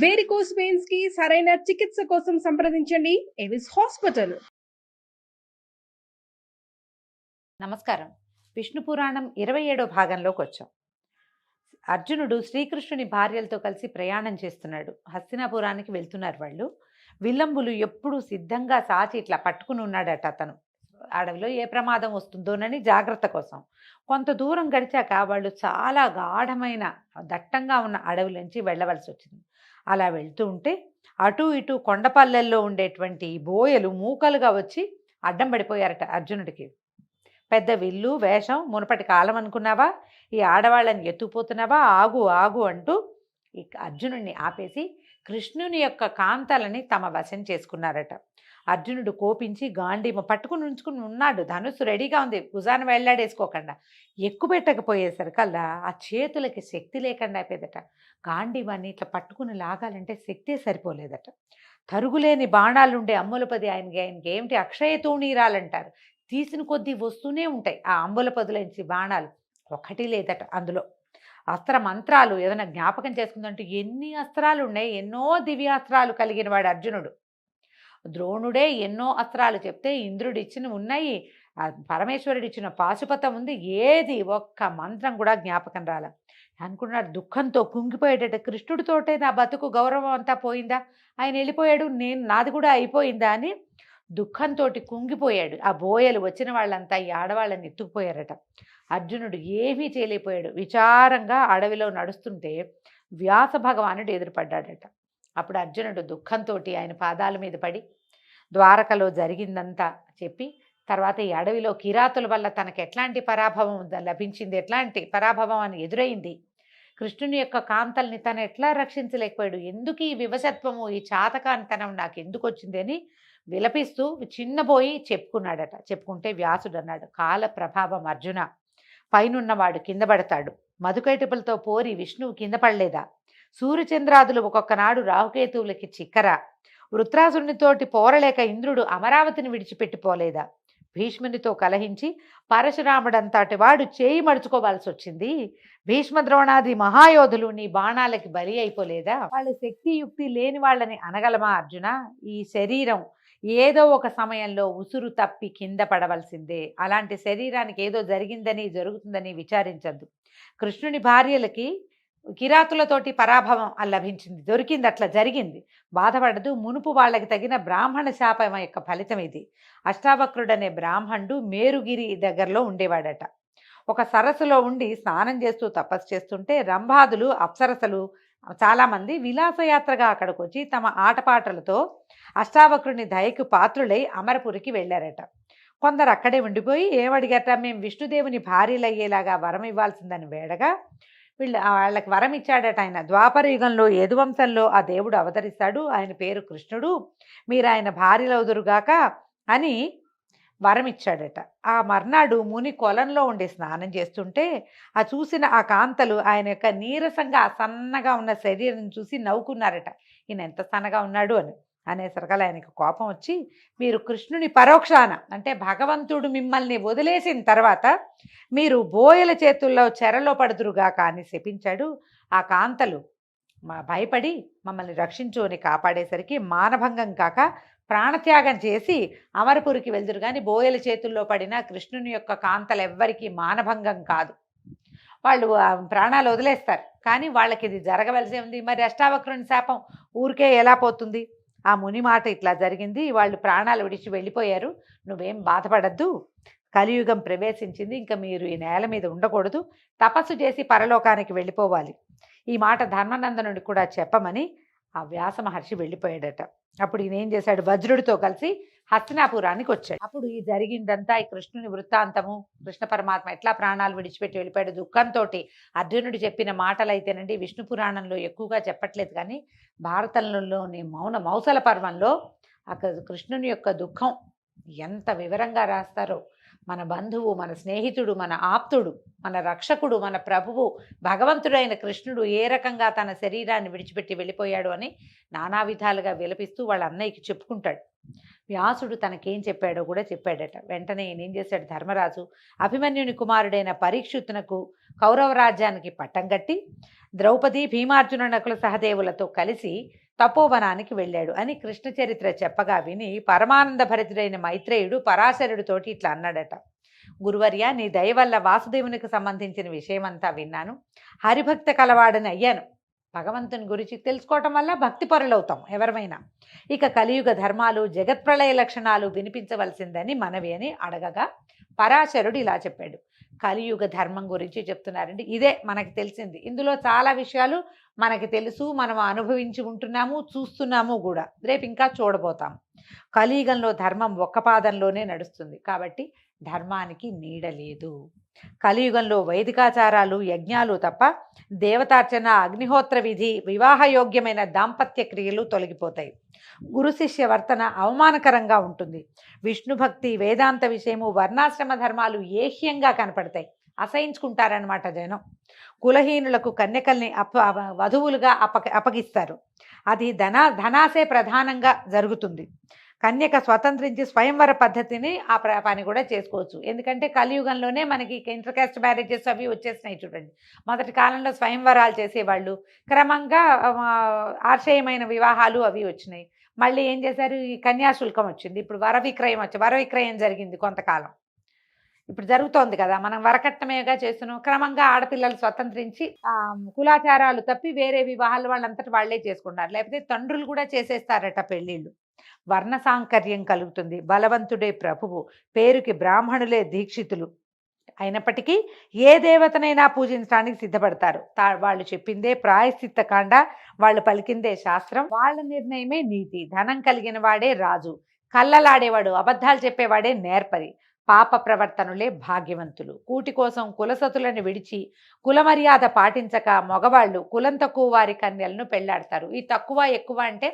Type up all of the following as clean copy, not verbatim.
Varicose veins కి సరైన చికిత్స కోసం సంప్రదించండి ఎవిస్ హాస్పిటల్. నమస్కారం. విష్ణు పురాణం 27వ భాగంలోకి వచ్చాం. అర్జునుడు శ్రీకృష్ణుని భార్యలతో కలిసి ప్రయాణం చేస్తున్నాడు. హస్తినాపురానికి వెళ్తున్నారు వాళ్ళు. విల్లంబులు ఎప్పుడూ సిద్ధంగా సాచి ఇట్లా పట్టుకుని ఉన్నాడట అతను. అడవిలో ఏ ప్రమాదం వస్తుందోనని జాగ్రత్త కోసం. కొంత దూరం గడిచాక వాళ్ళు చాలా గాఢమైన దట్టంగా ఉన్న అడవిలోంచి వెళ్ళవలసి వచ్చింది. అలా వెళ్తూ ఉంటే అటు ఇటు కొండపల్లెల్లో ఉండేటువంటి బోయలు మూకలుగా వచ్చి అడ్డం పడిపోయారట అర్జునుడికి. పెద్ద విల్లు వేషం మునుపటి కాలం అనుకున్నావా, ఈ ఆడవాళ్ళని ఎత్తుకుపోతున్నావా, ఆగు ఆగు అంటూ ఈ అర్జునుడిని ఆపేసి కృష్ణుని యొక్క కాంతలని తమ వశం చేసుకున్నారట. అర్జునుడు కోపించి గాంధీమ పట్టుకుని ఉంచుకుని ఉన్నాడు. ధనుస్సు రెడీగా ఉంది, భుజాన వెళ్ళాడేసుకోకుండా. ఎక్కుపెట్టకపోయేసరికల్లా ఆ చేతులకి శక్తి లేకుండా అయిపోయేదట. గాంధీవాన్ని ఇట్లా పట్టుకుని లాగాలంటే శక్తే సరిపోలేదట. తరుగులేని బాణాలుండే అమ్ములపది ఆయనకి ఏమిటి అక్షయ తూణీరాలంటారు. తీసిన కొద్దీ వస్తూనే ఉంటాయి ఆ అంబులపదులంచి బాణాలు. ఒకటి లేదట అందులో. అస్త్ర మంత్రాలు ఏదైనా జ్ఞాపకం చేసుకుందంటూ ఎన్ని అస్త్రాలు ఉన్నాయి. ఎన్నో దివ్యాస్త్రాలు కలిగిన వాడు అర్జునుడు. ద్రోణుడే ఎన్నో అస్త్రాలు చెప్తే ఇంద్రుడు ఇచ్చిన ఉన్నాయి, పరమేశ్వరుడు ఇచ్చిన పాశుపతం ఉంది. ఏది ఒక్క మంత్రం కూడా జ్ఞాపకం రాల. అనుకున్నాడు, దుఃఖంతో కుంగిపోయేటట్టు. కృష్ణుడితోటే నా బతుకు గౌరవం అంతా పోయిందా, ఆయన వెళ్ళిపోయాడు, నాది కూడా అయిపోయిందా అని దుఃఖంతో కుంగిపోయాడు. ఆ బోయలు వచ్చిన వాళ్ళంతా ఈ ఆడవాళ్ళని ఎత్తుకుపోయారట. అర్జునుడు ఏమీ చేయలేకపోయాడు. విచారంగా అడవిలో నడుస్తుంటే వ్యాస భగవానుడు ఎదురుపడ్డాడట. అప్పుడు అర్జునుడు దుఃఖంతో ఆయన పాదాల మీద పడి ద్వారకలో జరిగిందంతా చెప్పి, తర్వాత ఈ అడవిలో కిరాతుల వల్ల తనకు ఎట్లాంటి పరాభవం లభించింది, ఎట్లాంటి పరాభవం అని ఎదురైంది, కృష్ణుని యొక్క కాంతల్ని తను ఎట్లా రక్షించలేకపోయాడు, ఎందుకు ఈ వివశత్వము, ఈ చాతకాంతనం నాకు ఎందుకు వచ్చింది అని విలపిస్తూ చిన్నబోయి చెప్పుకున్నాడట. చెప్పుకుంటే వ్యాసుడు అన్నాడు, కాల ప్రభావం అర్జున, పైనున్నవాడు కింద పడతాడు. మధుకైటపులతో పోరి విష్ణువు కింద పడలేదా? సూర్యచంద్రాదులు ఒక్కొక్కనాడు రాహుకేతువులకి చిక్కరా? వృత్రాసునితోటి పోరలేక ఇంద్రుడు అమరావతిని విడిచిపెట్టిపోలేదా? భీష్మునితో కలహించి పరశురాముడంతటి వాడు చేయి మడుచుకోవాల్సి వచ్చింది. భీష్మ ద్రోణాది మహాయోధులు నీ బాణాలకి బలి అయిపోలేదా? వాళ్ళ శక్తియుక్తి లేని వాళ్ళని అనగలమా అర్జున? ఈ శరీరం ఏదో ఒక సమయంలో ఉసురు తప్పి కింద పడవలసిందే. అలాంటి శరీరానికి ఏదో జరిగిందని జరుగుతుందని విచారించద్దు. కృష్ణుని భార్యలకి కిరాతులతోటి పరాభవం లభించింది, దొరికింది, అట్లా జరిగింది, బాధపడదు. మునుపు వాళ్ళకి తగిన బ్రాహ్మణ శాపం యొక్క ఫలితం ఇది. అష్టావక్రుడనే బ్రాహ్మణుడు మేరుగిరి దగ్గరలో ఉండేవాడట. ఒక సరస్సులో ఉండి స్నానం చేస్తూ తపస్సు చేస్తుంటే రంభాదులు అప్సరసలు చాలామంది విలాసయాత్రగా అక్కడికి వచ్చి తమ ఆటపాటలతో అష్టావక్రుని దయకు పాత్రులై అమరపురికి వెళ్ళారట. కొందరు అక్కడే ఉండిపోయి ఏమడిగట, మేము విష్ణుదేవుని భార్యలయ్యేలాగా వరం ఇవ్వాల్సిందని వేడగా వాళ్ళకి వరం ఇచ్చాడట ఆయన. ద్వాపర యుగంలో యదువంశంలో ఆ దేవుడు అవతరిస్తాడు, ఆయన పేరు కృష్ణుడు, మీరు ఆయన భార్యలవుదురుగాక అని వరం ఇచ్చాడట. ఆ మర్నాడు ముని కొలంలో ఉండి స్నానం చేస్తుంటే ఆ చూసిన ఆ కాంతలు ఆయన యొక్క నీరసంగా సన్నగా ఉన్న శరీరం చూసి నవ్వుకున్నారట. ఈయన ఎంత సన్నగా ఉన్నాడు అని. అనేసరికల్ ఆయనకు కోపం వచ్చి, మీరు కృష్ణుని పరోక్షాన అంటే భగవంతుడు మిమ్మల్ని వదిలేసిన తర్వాత మీరు బోయల చేతుల్లో చెరలో పడుదురుగా కానీ శపించాడు. ఆ కాంతలు భయపడి మమ్మల్ని రక్షించు అని కాపాడేసరికి మానభంగం కాక ప్రాణత్యాగం చేసి అమరపురికి వెళ్దురు కానీ బోయల చేతుల్లో పడిన కృష్ణుని యొక్క కాంతలు ఎవ్వరికీ మానభంగం కాదు. వాళ్ళు ప్రాణాలు వదిలేస్తారు, కానీ వాళ్ళకి ఇది జరగవలసి ఉంది. మరి అష్టావక్రుని శాపం ఊరికే ఎలా పోతుంది? ఆ ముని మాట ఇట్లా జరిగింది, వాళ్ళు ప్రాణాలు విడిచి వెళ్ళిపోయారు, నువ్వేం బాధపడద్దు, కలియుగం ప్రవేశించింది, ఇంకా మీరు ఈ నేల మీద ఉండకూడదు, తపస్సు చేసి పరలోకానికి వెళ్ళిపోవాలి. ఈ మాట ధర్మనందనుడి కూడా చెప్పమని ఆ వ్యాస మహర్షి వెళ్ళిపోయాడట. అప్పుడు ఈయన ఏం చేశాడు, వజ్రుడితో కలిసి హస్తినాపురానికి వచ్చాడు. అప్పుడు ఈ జరిగిందంతా ఈ కృష్ణుని వృత్తాంతము, కృష్ణ పరమాత్మ ఎట్లా ప్రాణాలు విడిచిపెట్టి వెళ్ళిపోయాడు దుఃఖంతో అర్జునుడు చెప్పిన మాటలు అయితేనండి విష్ణు పురాణంలో ఎక్కువగా చెప్పట్లేదు, కానీ భారతంలోని మౌసల పర్వంలో అక్కడ కృష్ణుని యొక్క దుఃఖం ఎంత వివరంగా రాస్తారో. మన బంధువు, మన స్నేహితుడు, మన ఆప్తుడు, మన రక్షకుడు, మన ప్రభువు భగవంతుడైన కృష్ణుడు ఏ రకంగా తన శరీరాన్ని విడిచిపెట్టి వెళ్ళిపోయాడు అని నానా విధాలుగా విలపిస్తూ వాళ్ళ అన్నయ్యకి చెప్పుకుంటాడు. వ్యాసుడు తనకేం చెప్పాడో కూడా చెప్పాడట. వెంటనే ఈయన ఏం చేశాడు, ధర్మరాజు అభిమన్యుని కుమారుడైన పరీక్షితునకు కౌరవ రాజ్యానికి పట్టం కట్టి ద్రౌపది భీమార్జున నకుల సహదేవులతో కలిసి తపోవనానికి వెళ్ళాడు అని కృష్ణ చరిత్ర చెప్పగా విని పరమానంద భరితుడైన మైత్రేయుడు పరాశరుడితోటి ఇట్లా అన్నాడట. గురువర్య, నీ దయ వల్ల వాసుదేవునికి సంబంధించిన విషయమంతా విన్నాను, హరిభక్త కలవాడని అయ్యాను. భగవంతుని గురించి తెలుసుకోవటం వల్ల భక్తి పరులవుతాం ఎవరమైనా. ఇక కలియుగ ధర్మాలు జగత్ప్రళయ లక్షణాలు వినిపించవలసిందని మనవి అని అడగగా పరాశరుడు ఇలా చెప్పాడు. కలియుగ ధర్మం గురించి చెప్తున్నారండి. ఇదే మనకి తెలిసింది. ఇందులో చాలా విషయాలు మనకి తెలుసు, మనం అనుభవించి ఉంటున్నాము, చూస్తున్నాము కూడా, రేపు ఇంకా చూడబోతాం. కలియుగంలో ధర్మం ఒక్క పాదంలోనే నడుస్తుంది కాబట్టి ధర్మానికి నీడ లేదు. కలియుగంలో వైదికాచారాలు యజ్ఞాలు తప్ప దేవతార్చన, అగ్నిహోత్ర విధి, వివాహయోగ్యమైన దాంపత్య క్రియలు తొలగిపోతాయి. గురు శిష్య వర్తన అవమానకరంగా ఉంటుంది. విష్ణు భక్తి, వేదాంత విషయము, వర్ణాశ్రమ ధర్మాలు ఏహ్యంగా కనపడతాయి. అసహించుకుంటారనమాట జనం. కులహీనులకు కన్యకల్ని వధువులుగా అప్పగిస్తారు. అది ధనాసే ప్రధానంగా జరుగుతుంది. కన్యక స్వతంత్రించి స్వయంవర పద్ధతిని ఆ పని కూడా చేసుకోవచ్చు. ఎందుకంటే కలియుగంలోనే మనకి ఇంటర్ కాస్ట్ మ్యారేజెస్ అవి వచ్చేసినాయి చూడండి. మొదటి కాలంలో స్వయంవరాలు చేసేవాళ్ళు, క్రమంగా ఆశ్రయమైన వివాహాలు అవి వచ్చినాయి. మళ్ళీ ఏం చేశారు, ఈ కన్యాశుల్కం వచ్చింది. ఇప్పుడు వరవిక్రయం జరిగింది కొంతకాలం. ఇప్పుడు జరుగుతోంది కదా, మనం వరకట్నమేగా చేస్తున్నాం. క్రమంగా ఆడపిల్లలు స్వతంత్రించి కులాచారాలు తప్పి వేరే వివాహాలు వాళ్ళంతటి వాళ్లే చేసుకుంటారు. లేకపోతే తండ్రులు కూడా చేసేస్తారట పెళ్ళిళ్ళు. వర్ణ సాంకర్యం కలుగుతుంది. బలవంతుడే ప్రభువు, పేరుకి బ్రాహ్మణులే దీక్షితులు అయినప్పటికీ ఏ దేవతనైనా పూజించడానికి సిద్ధపడతారు. వాళ్ళు చెప్పిందే ప్రాయశ్చిత్త కాండ, వాళ్ళు పలికిందే శాస్త్రం, వాళ్ళ నిర్ణయమే నీతి. ధనం కలిగిన వాడే రాజు, కళ్ళలాడేవాడు, అబద్ధాలు చెప్పేవాడే నేర్పరి, పాప ప్రవర్తనులే భాగ్యవంతులు. కూటి కోసం కులసతులను విడిచి కులమర్యాద పాటించక మగవాళ్ళు కులం తక్కువ వారి కన్యలను పెళ్లాడతారు. ఈ తక్కువ ఎక్కువ అంటే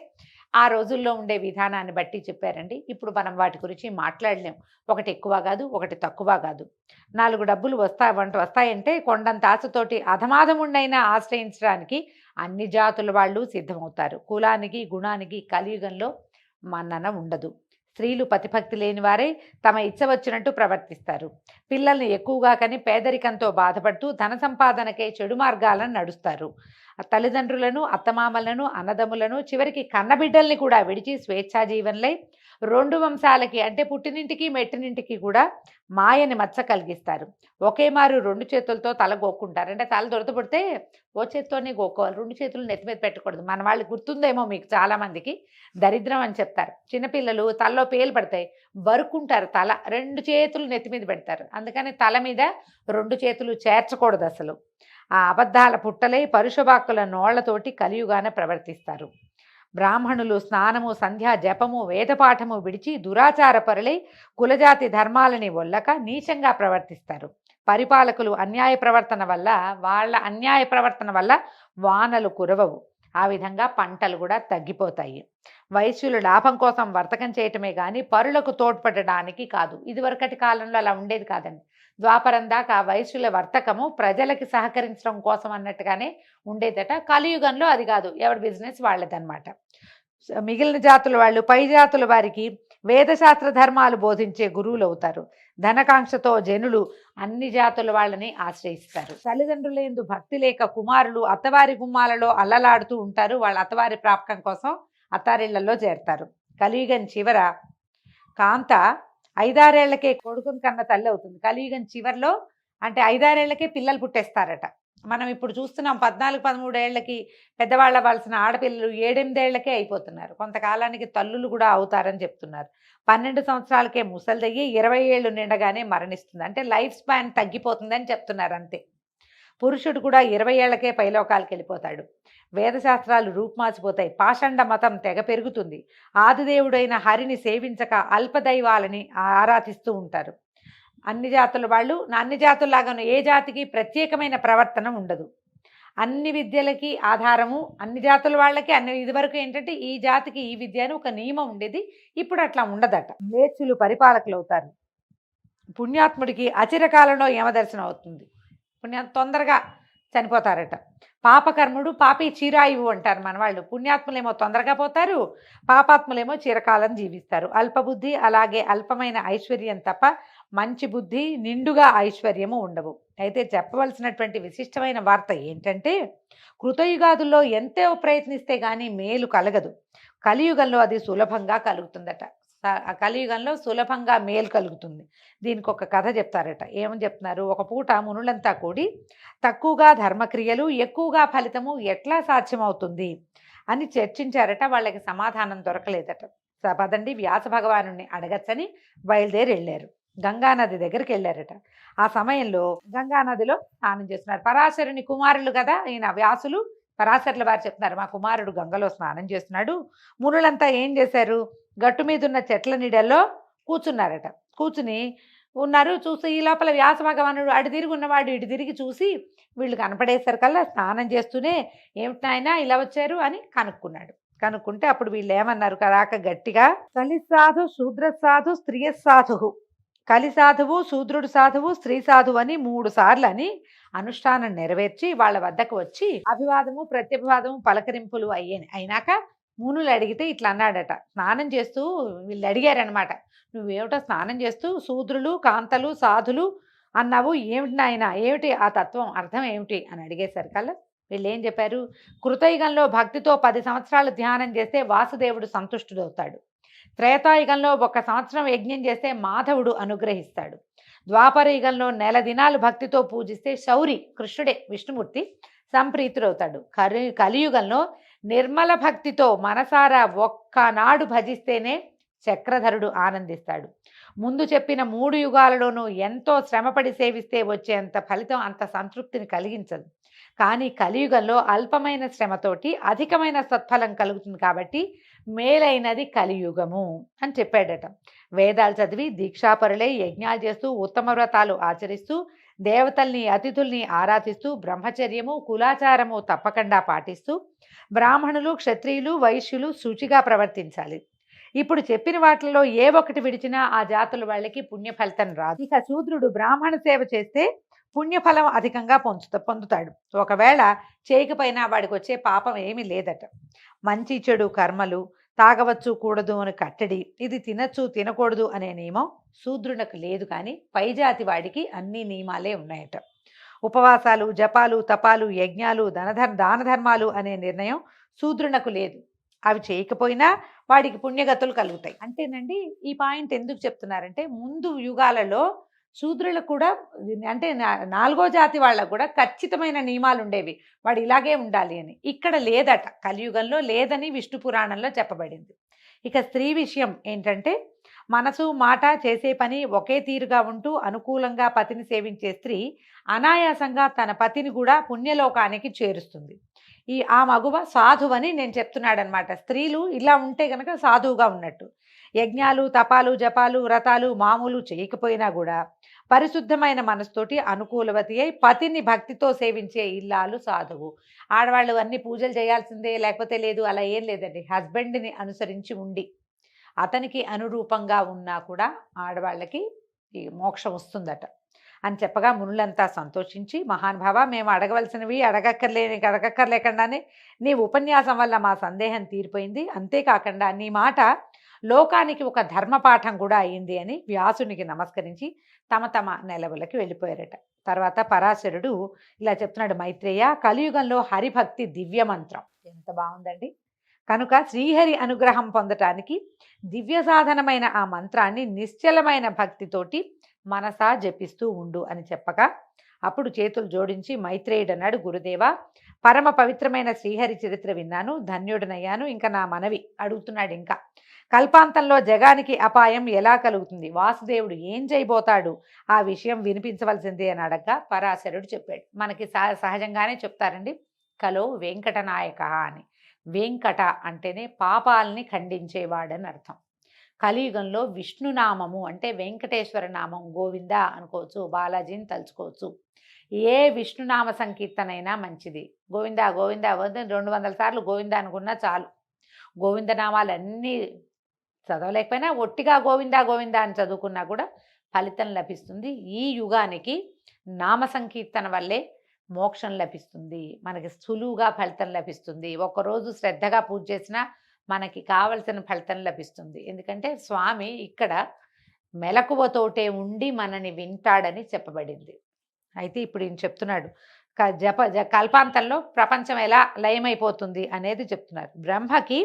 ఆ రోజుల్లో ఉండే విధానాన్ని బట్టి చెప్పారండి. ఇప్పుడు మనం వాటి గురించి మాట్లాడలేం. ఒకటి ఎక్కువ కాదు, ఒకటి తక్కువ కాదు. 4 డబ్బులు వస్తాయంటే కొండంత ఆశతోటి అధమాధముండైనా ఆశ్రయించడానికి అన్ని జాతుల వాళ్ళు సిద్ధమవుతారు. కులానికి గుణానికి కలియుగంలో మన్నన ఉండదు. స్త్రీలు పతిభక్తి లేని వారే తమ ఇచ్చ వచ్చినట్టు ప్రవర్తిస్తారు. పిల్లల్ని ఎక్కువగా కని పేదరికంతో బాధపడుతూ ధన సంపాదనకే చెడు మార్గాలను నడుస్తారు. తల్లిదండ్రులను, అత్తమామలను, అన్నదమ్ములను, చివరికి కన్నబిడ్డల్ని కూడా విడిచి స్వేచ్ఛా జీవనలై 2 వంశాలకి అంటే పుట్టినింటికి మెట్టినింటికి కూడా మాయని మచ్చ కలిగిస్తారు. ఒకే మారు 2 చేతులతో తల గోక్కుంటారు. అంటే తల దొరతపడితే ఓ చేత్తోనే గోక్కోవాలి, 2 చేతులు నెత్తి మీద పెట్టకూడదు. మన వాళ్ళకి గుర్తుందేమో మీకు చాలామందికి, దరిద్రం అని చెప్తారు. చిన్నపిల్లలు తలలో పేలు పడతాయి, బరుక్కుంటారు, తల 2 చేతులు నెత్తి మీద పెడతారు. అందుకని తల మీద 2 చేతులు చేర్చకూడదు అసలు. ఆ అబద్ధాల పుట్టలై పరుషవాక్కుల నోళ్లతోటి కలియుగాన ప్రవర్తిస్తారు. బ్రాహ్మణులు స్నానము, సంధ్యా జపము, వేదపాఠము విడిచి దురాచార పరులై కులజాతి ధర్మాలని ఒల్లక నీచంగా ప్రవర్తిస్తారు. పరిపాలకులు అన్యాయ ప్రవర్తన వల్ల వానలు కురవవు. ఆ విధంగా పంటలు కూడా తగ్గిపోతాయి. వైశ్యులు లాభం కోసం వర్తకం చేయటమే కానీ పరులకు తోడ్పడడానికి కాదు. ఇదివరకటి కాలంలో అలా ఉండేది కాదండి. ద్వాపరం దాకా వైశ్యుల వర్తకము ప్రజలకి సహకరించడం కోసం అన్నట్టుగానే ఉండేదట. కలియుగంలో అది కాదు, ఎవరి బిజినెస్ వాళ్ళదన్నమాట. మిగిలిన జాతుల వాళ్ళు పై జాతుల వారికి వేదశాస్త్ర ధర్మాలు బోధించే గురువులు అవుతారు. ధనకాంక్షతో జనులు అన్ని జాతుల వాళ్ళని ఆశ్రయిస్తారు. తల్లిదండ్రులందు భక్తి లేక కుమారులు అత్తవారి గుమ్మాలలో అల్లలాడుతూ ఉంటారు. వాళ్ళ అత్తవారి ప్రాపకం కోసం అత్తారిళ్లలో చేరతారు. కలియుగం చివర కాంత 5-6 ఏళ్లకే కొడుకుని కన్న తల్లి అవుతుంది. కలియుగం చివరిలో అంటే 5-6 ఏళ్లకే పిల్లలు పుట్టేస్తారట. మనం ఇప్పుడు చూస్తున్నాం 14-13 ఏళ్లకి పెద్దవాళ్ళ అవ్వాల్సిన ఆడపిల్లలు 7-8 ఏళ్లకే అయిపోతున్నారు. కొంతకాలానికి తల్లులు కూడా అవుతారని చెప్తున్నారు. 12 సంవత్సరాలకే ముసలిదయ్యి 20 ఏళ్ళు నిండగానే మరణిస్తుంది. అంటే లైఫ్ స్పాన్ తగ్గిపోతుందని చెప్తున్నారు అంతే. పురుషుడు కూడా 20 ఏళ్లకే పైలోకాలకు వెళ్ళిపోతాడు. వేదశాస్త్రాలు రూపుమాసిపోతాయి. పాషండ మతం తెగ పెరుగుతుంది. ఆదిదేవుడైన హరిని సేవించక అల్పదైవాలని ఆరాధిస్తూ ఉంటారు. అన్ని జాతుల వాళ్ళు అన్ని జాతుల్లాగాను ఏ జాతికి ప్రత్యేకమైన ప్రవర్తన ఉండదు. అన్ని విద్యలకి ఆధారము అన్ని జాతుల వాళ్ళకి అన్ని. ఇదివరకు ఏంటంటే ఈ జాతికి ఈ విద్య అని ఒక నియమం ఉండేది. ఇప్పుడు అట్లా ఉండదట. మ్లేచ్చులు పరిపాలకులు అవుతారు. పుణ్యాత్ముడికి అచిరకాలంలో యమదర్శనం అవుతుంది. తొందరగా చనిపోతారట. పాపకర్ముడు పాపి చిరాయువు అంటారు మన వాళ్ళు. పుణ్యాత్ములేమో తొందరగా పోతారు, పాపాత్ములేమో చిరకాలం జీవిస్తారు. అల్పబుద్ధి అలాగే అల్పమైన ఐశ్వర్యం తప్ప మంచి బుద్ధి నిండుగా ఐశ్వర్యము ఉండవు. అయితే చెప్పవలసినటువంటి విశిష్టమైన వార్త ఏంటంటే, కృతయుగాదుల్లో ఎంతో ప్రయత్నిస్తే కానీ మేలు కలగదు, కలియుగంలో అది సులభంగా కలుగుతుందట. కలియుగంలో సులభంగా మేలు కలుగుతుంది. దీనికి ఒక కథ చెప్తారట. ఏమని చెప్తున్నారు, ఒక పూట మునులంతా కూడి తక్కువగా ధర్మక్రియలు ఎక్కువగా ఫలితము ఎట్లా సాధ్యమవుతుంది అని చర్చించారట. వాళ్ళకి సమాధానం దొరకలేదట. పదండి వ్యాస భగవానుని అడగచ్చని బయలుదేరి వెళ్ళారు. గంగానది దగ్గరికి వెళ్ళారట. ఆ సమయంలో గంగానదిలో స్నానం చేస్తున్నారు. పరాశరుని కుమారులు కదా ఈయన వ్యాసులు. పరాశరుల వారు చెప్తున్నారు, మా కుమారుడు గంగలో స్నానం చేస్తున్నాడు. మునులంతా ఏం చేశారు, గట్టు మీద ఉన్న చెట్ల నీడల్లో కూర్చున్నారట. కూర్చుని ఉన్నారు. చూసి ఈ లోపల వ్యాస భగవానుడు అటు తిరిగి ఉన్నవాడు ఇటు తిరిగి చూసి వీళ్ళు కనపడేసరికల్లా స్నానం చేస్తూనే ఏమిటి నాయనా ఇలా వచ్చారు అని కనుక్కున్నాడు. కనుక్కుంటే అప్పుడు వీళ్ళు ఏమన్నారు కరాక గట్టిగా, కలి సాధు శూద్ర సాధు స్త్రీ సాధు, కలి సాధువు శూద్రుడు సాధువు స్త్రీ సాధువు అని 3 సార్లు అని అనుష్ఠానం నెరవేర్చి వాళ్ళ వద్దకు వచ్చి అభివాదము ప్రత్యభివాదము పలకరింపులు అయినాక మునులు అడిగితే ఇట్లా అన్నాడట. స్నానం చేస్తూ వీళ్ళు అడిగారనమాట, నువ్వేమిటో స్నానం చేస్తూ శూద్రులు కాంతలు సాధులు అన్నావు, ఏమిటి నాయన, ఏమిటి ఆ తత్వం అర్థం ఏమిటి అని అడిగేసరికల్లా వీళ్ళు ఏం చెప్పారు, కృతయుగంలో భక్తితో 10 సంవత్సరాలు ధ్యానం చేస్తే వాసుదేవుడు సంతుష్టుడవుతాడు. త్రేతాయుగంలో 1 సంవత్సరం యజ్ఞం చేస్తే మాధవుడు అనుగ్రహిస్తాడు. ద్వాపర యుగంలో 1 దినాలు భక్తితో పూజిస్తే శౌరి కృష్ణుడే విష్ణుమూర్తి సంప్రీతుడవుతాడు. కలియుగంలో నిర్మల భక్తితో మనసారా ఒక్కనాడు భజిస్తేనే చక్రధరుడు ఆనందిస్తాడు. ముందు చెప్పిన 3 యుగాలలోనూ ఎంతో శ్రమపడి సేవిస్తే వచ్చేంత ఫలితం అంత సంతృప్తిని కలిగించదు. కానీ కలియుగంలో అల్పమైన శ్రమతోటి అధికమైన సత్ఫలం కలుగుతుంది. కాబట్టి మేలైనది కలియుగము అని చెప్పాడట. వేదాలు చదివి దీక్షాపరులై యజ్ఞాలు చేస్తూ ఉత్తమ వ్రతాలు ఆచరిస్తూ దేవతల్ని అతిథుల్ని ఆరాధిస్తూ బ్రహ్మచర్యము కులాచారము తప్పకుండా పాటిస్తూ బ్రాహ్మణులు క్షత్రియులు వైశ్యులు శుచిగా ప్రవర్తించాలి. ఇప్పుడు చెప్పిన వాటిలో ఏ ఒక్కటి విడిచినా ఆ జాతుల వాళ్ళకి పుణ్యఫలితం రాదు. ఇక శూద్రుడు బ్రాహ్మణ సేవ చేస్తే పుణ్యఫలం అధికంగా పొందుతాడు. ఒకవేళ చేయకపోయినా వాడికి వచ్చే పాపం ఏమీ లేదట. మంచి చెడు కర్మలు తాగవచ్చు కూడదు అని కట్టడి, ఇది తినచ్చు తినకూడదు అనే నియమం శూద్రునికి లేదు. కానీ పైజాతి వాడికి అన్ని నియమాలే ఉన్నాయట. ఉపవాసాలు జపాలు తపాలు యజ్ఞాలు దాన ధర్మాలు అనే నిర్ణయం శూద్రునకు లేదు. అవి చేయకపోయినా వాడికి పుణ్యగతులు కలుగుతాయి. అంటేనండి ఈ పాయింట్ ఎందుకు చెప్తున్నారంటే, ముందు యుగాలలో శూద్రులకు కూడా అంటే 4వ జాతి వాళ్ళకు కూడా ఖచ్చితమైన నియమాలు ఉండేవి, వాడు ఇలాగే ఉండాలి అని. ఇక్కడ లేదట, కలియుగంలో లేదని విష్ణు పురాణంలో చెప్పబడింది. ఇక స్త్రీ విషయం ఏంటంటే, మనసు మాట చేసే పని ఒకే తీరుగా ఉంటూ అనుకూలంగా పతిని సేవించే స్త్రీ అనాయాసంగా తన పతిని కూడా పుణ్యలోకానికి చేరుస్తుంది. ఆ మగువ సాధువని నేను చెప్తున్నాడనమాట. స్త్రీలు ఇలా ఉంటే కనుక సాధువుగా ఉన్నట్టు. యజ్ఞాలు తపాలు జపాలు వ్రతాలు మామూలు చేయకపోయినా కూడా పరిశుద్ధమైన మనసుతోటి అనుకూలవతి అయి పతిని భక్తితో సేవించే ఇల్లాలు సాధువు. ఆడవాళ్ళు అన్ని పూజలు చేయాల్సిందే లేకపోతే లేదు, అలా ఏం లేదండి. హస్బెండ్ని అనుసరించి ఉండి అతనికి అనురూపంగా ఉన్నా కూడా ఆడవాళ్ళకి ఈ మోక్షం వస్తుందట అని చెప్పగా మునులంతా సంతోషించి, మహానుభావ మేము అడగవలసినవి అడగక్కర్లేకుండానే నీ ఉపన్యాసం వల్ల మా సందేహం తీరిపోయింది. అంతేకాకుండా నీ మాట లోకానికి ఒక ధర్మపాఠం కూడా అయింది అని వ్యాసునికి నమస్కరించి తమ తమ నెలవులకి వెళ్ళిపోయారట. తర్వాత పరాశరుడు ఇలా చెప్తున్నాడు, మైత్రేయ, కలియుగంలో హరిభక్తి దివ్య మంత్రం. ఎంత బాగుందండి. కనుక శ్రీహరి అనుగ్రహం పొందటానికి దివ్య సాధనమైన ఆ మంత్రాన్ని నిశ్చలమైన భక్తితోటి మనసా జపిస్తూ ఉండు అని చెప్పగా అప్పుడు చేతులు జోడించి మైత్రేయుడు అన్నాడు, గురుదేవ, పరమ పవిత్రమైన శ్రీహరి చరిత్ర విన్నాను, ధన్యుడనయ్యాను. ఇంకా నా మనవి అడుగుతున్నాడు. ఇంకా కల్పాంతంలో జగానికి అపాయం ఎలా కలుగుతుంది, వాసుదేవుడు ఏం చేయబోతాడు, ఆ విషయం వినిపించవలసిందే అని అడగ్గా పరాశరుడు చెప్పాడు. మనకి సహజంగానే చెప్తారండి, కలో వెంకటనాయక అని. వెంకట అంటేనే పాపాలని ఖండించేవాడని అర్థం. కలియుగంలో విష్ణునామము అంటే వెంకటేశ్వర నామం, గోవింద అనుకోవచ్చు, బాలాజీని తలుచుకోవచ్చు. ఏ విష్ణునామ సంకీర్తనైనా మంచిది. గోవింద గోవింద 200 సార్లు గోవింద అనుకున్నా చాలు. గోవిందనామాలన్నీ చదవలేకపోయినా ఒట్టిగా గోవింద గోవింద అని చదువుకున్నా కూడా ఫలితం లభిస్తుంది. ఈ యుగానికి నామ సంకీర్తన వల్లే మోక్షం లభిస్తుంది, మనకి సులువుగా ఫలితం లభిస్తుంది. ఒక్కరోజు శ్రద్ధగా పూజ చేసినా మనకి కావలసిన ఫలితం లభిస్తుంది. ఎందుకంటే స్వామి ఇక్కడ మెలకువతోటే ఉండి మనని వింటాడని చెప్పబడింది. అయితే ఇప్పుడు ఈయన చెప్తున్నాడు కల్పాంతంలో ప్రపంచం ఎలా లయమైపోతుంది అనేది చెప్తున్నారు. బ్రహ్మకి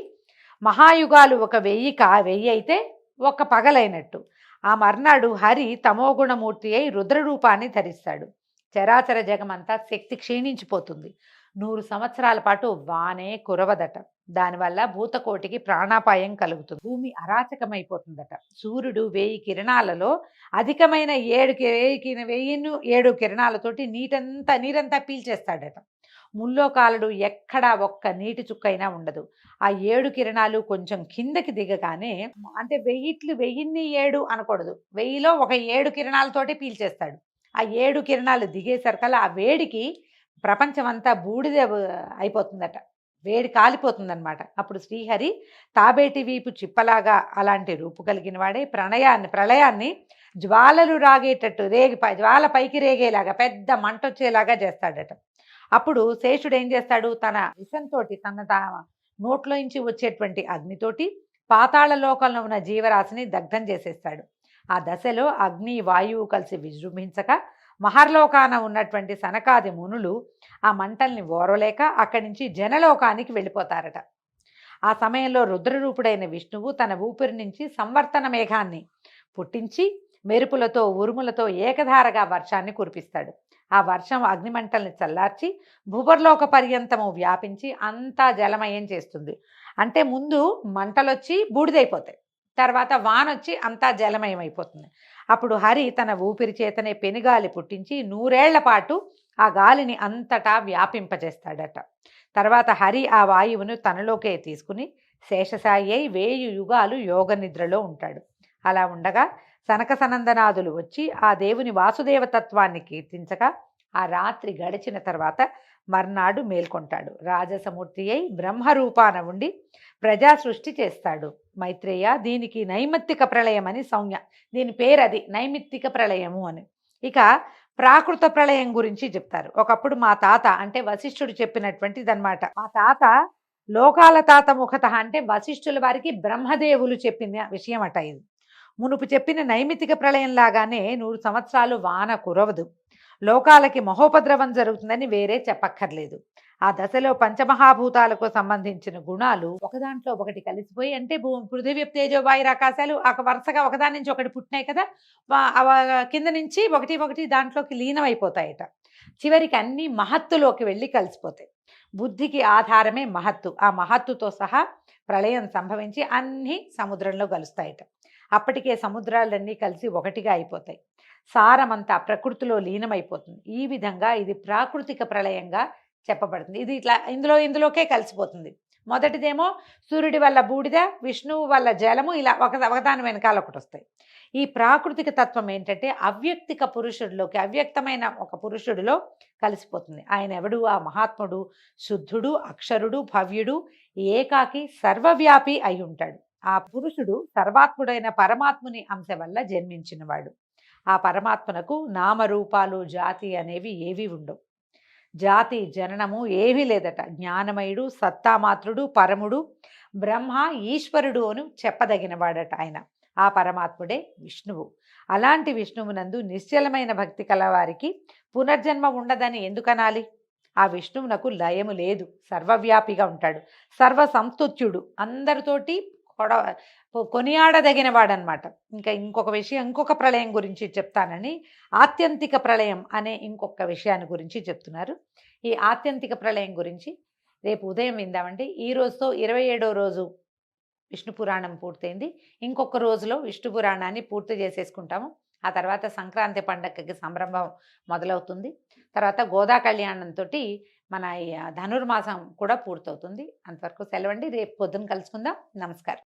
మహాయుగాలు 1000 అయితే ఒక పగలైనట్టు. ఆ మర్నాడు హరి తమోగుణమూర్తి అయి రుద్రరూపాన్ని ధరిస్తాడు. చరాచర జగమంతా శక్తి క్షీణించిపోతుంది. 100 సంవత్సరాల పాటు వానే కురవదట. దానివల్ల భూతకోటికి ప్రాణాపాయం కలుగుతుంది. భూమి అరాచకమైపోతుందట. సూర్యుడు 1000 కిరణాలలో అధికమైన 7 కిరణాలతోటి నీరంతా పీల్చేస్తాడట. ముల్లోకాలుడు ఎక్కడా ఒక్క నీటి చుక్కైనా ఉండదు. ఆ 7 కిరణాలు కొంచెం కిందకి దిగగానే, అంటే 1000 అనకూడదు, 1000లో ఒక 7 కిరణాలతోటి పీల్చేస్తాడు. ఆ 7 కిరణాలు దిగేసరికల్లా ఆ వేడికి ప్రపంచం అంతా బూడిద అయిపోతుందట. వేడి కాలిపోతుందన్నమాట. అప్పుడు శ్రీహరి తాబేటి వీపు చిప్పలాగా అలాంటి రూపు కలిగిన వాడే ప్రళయాన్ని జ్వాలలు రాగేటట్టు జ్వాల పైకి రేగేలాగా పెద్ద మంట వచ్చేలాగా చేస్తాడట. అప్పుడు శేషుడు ఏం చేస్తాడు, తన విషంతో తన నోట్లోంచి వచ్చేటువంటి అగ్నితోటి పాతాళ లోకంలో ఉన్న జీవరాశిని దగ్ధం చేసేస్తాడు. ఆ దశలో అగ్ని వాయువు కలిసి విజృంభించక మహర్లోకాన ఉన్నటువంటి సనకాది మునులు ఆ మంటల్ని ఓరలేక అక్కడి నుంచి జనలోకానికి వెళ్ళిపోతారట. ఆ సమయంలో రుద్రరూపుడైన విష్ణువు తన ఊపిరి నుంచి సంవర్తన మేఘాన్ని పుట్టించి మెరుపులతో ఉరుములతో ఏకధారగా వర్షాన్ని కురిపిస్తాడు. ఆ వర్షం అగ్నిమంటల్ని చల్లార్చి భూవర్లోక పర్యంతము వ్యాపించి అంతా జలమయం చేస్తుంది. అంటే ముందు మంటలొచ్చి బూడిదైపోతాయి, తర్వాత వానొచ్చి అంతా జలమయం అయిపోతుంది. అప్పుడు హరి తన ఊపిరి చేతనే పెనుగాలి పుట్టించి 100 ఏళ్ల పాటు ఆ గాలిని అంతటా వ్యాపింపజేస్తాడట. తర్వాత హరి ఆ వాయువును తనలోకే తీసుకుని శేషసాయి అయి 1000 యుగాలు యోగ నిద్రలో ఉంటాడు. అలా ఉండగా సనక సనందనాదులు వచ్చి ఆ దేవుని వాసుదేవతత్వాన్ని కీర్తించగా ఆ రాత్రి గడిచిన తర్వాత మర్నాడు మేల్కొంటాడు. రాజసమూర్తి అయి బ్రహ్మరూపాన ఉండి ప్రజా సృష్టి చేస్తాడు. మైత్రేయ, దీనికి నైమిత్తిక ప్రళయం అని సంజ్ఞ. దీని పేరు అది, నైమిత్తిక ప్రళయము అని. ఇక ప్రాకృత ప్రళయం గురించి చెప్తారు. ఒకప్పుడు మా తాత, అంటే వశిష్ఠుడు చెప్పినటువంటిది అనమాట. మా తాత లోకాల తాత ముఖత, అంటే వశిష్ఠుల వారికి బ్రహ్మదేవులు చెప్పిన విషయం అట ఇది. మునుపు చెప్పిన నైమిత్తిక ప్రళయం లాగానే 100 సంవత్సరాలు వాన కురవదు, లోకాలకి మహోపద్రవం జరుగుతుందని వేరే చెప్పక్కర్లేదు. ఆ దశలో పంచమహాభూతాలకు సంబంధించిన గుణాలు ఒకదాంట్లో ఒకటి కలిసిపోయి, అంటే పృథివీ తేజో వాయు ఆకాశాలు వరుసగా ఒకదాని నుంచి ఒకటి పుట్టినాయి కదా, కింద నుంచి ఒకటి దాంట్లోకి లీనమైపోతాయట. చివరికి అన్ని మహత్తులోకి వెళ్ళి కలిసిపోతాయి. బుద్ధికి ఆధారమే మహత్తు. ఆ మహత్తుతో సహా ప్రళయం సంభవించి అన్నీ సముద్రంలో కలుస్తాయట. అప్పటికే సముద్రాలన్నీ కలిసి ఒకటిగా అయిపోతాయి. సారమంతా ప్రకృతిలో లీనమైపోతుంది. ఈ విధంగా ఇది ప్రాకృతిక ప్రళయంగా చెప్పబడుతుంది. ఇది ఇట్లా ఇందులోకే కలిసిపోతుంది. మొదటిదేమో సూర్యుడి వల్ల బూడిద, విష్ణువు వల్ల జలము, ఇలా ఒకదాని వెనకాల ఒకటి వస్తాయి. ఈ ప్రాకృతిక తత్వం ఏంటంటే అవ్యక్తిక పురుషుడిలోకి, అవ్యక్తమైన ఒక పురుషుడిలో కలిసిపోతుంది. ఆయన ఎవడు? ఆ మహాత్ముడు శుద్ధుడు, అక్షరుడు, భవ్యుడు, ఏకాకి, సర్వవ్యాపి అయి ఉంటాడు. ఆ పురుషుడు సర్వాత్ముడైన పరమాత్ముని అంశ వల్ల జన్మించినవాడు. ఆ పరమాత్మనకు నామరూపాలు, జాతి అనేవి ఏవి ఉండవు. జాతి జననము ఏమీ లేదట. జ్ఞానమయుడు, సత్తామాత్రుడు, పరముడు, బ్రహ్మ, ఈశ్వరుడు అని చెప్పదగినవాడట ఆయన. ఆ పరమాత్ముడే విష్ణువు. అలాంటి విష్ణువునందు నిశ్చలమైన భక్తి కలవారికి పునర్జన్మ ఉండదని ఎందుకనాలి? ఆ విష్ణువునకు లయము లేదు, సర్వవ్యాపిగా ఉంటాడు, సర్వ సంస్తుత్యుడు, అందరితోటి కొనియాడదగినవాడనమాట. ఇంకొక ప్రళయం గురించి చెప్తానని ఆత్యంతిక ప్రళయం అనే ఇంకొక విషయాన్ని గురించి చెప్తున్నారు. ఈ ఆత్యంతిక ప్రళయం గురించి రేపు ఉదయం విందామండి. ఈ రోజుతో 27వ రోజు విష్ణు పురాణం పూర్తయింది. ఇంకొక రోజులో విష్ణు పురాణాన్ని పూర్తి చేసేసుకుంటాము. ఆ తర్వాత సంక్రాంతి పండగకి సంరంభం మొదలవుతుంది. తర్వాత గోదా కళ్యాణంతో మన ధనుర్మాసం కూడా పూర్తవుతుంది. అంతవరకు సెలవండి. రేపు పొద్దున కలుసుకుందాం. నమస్కారం.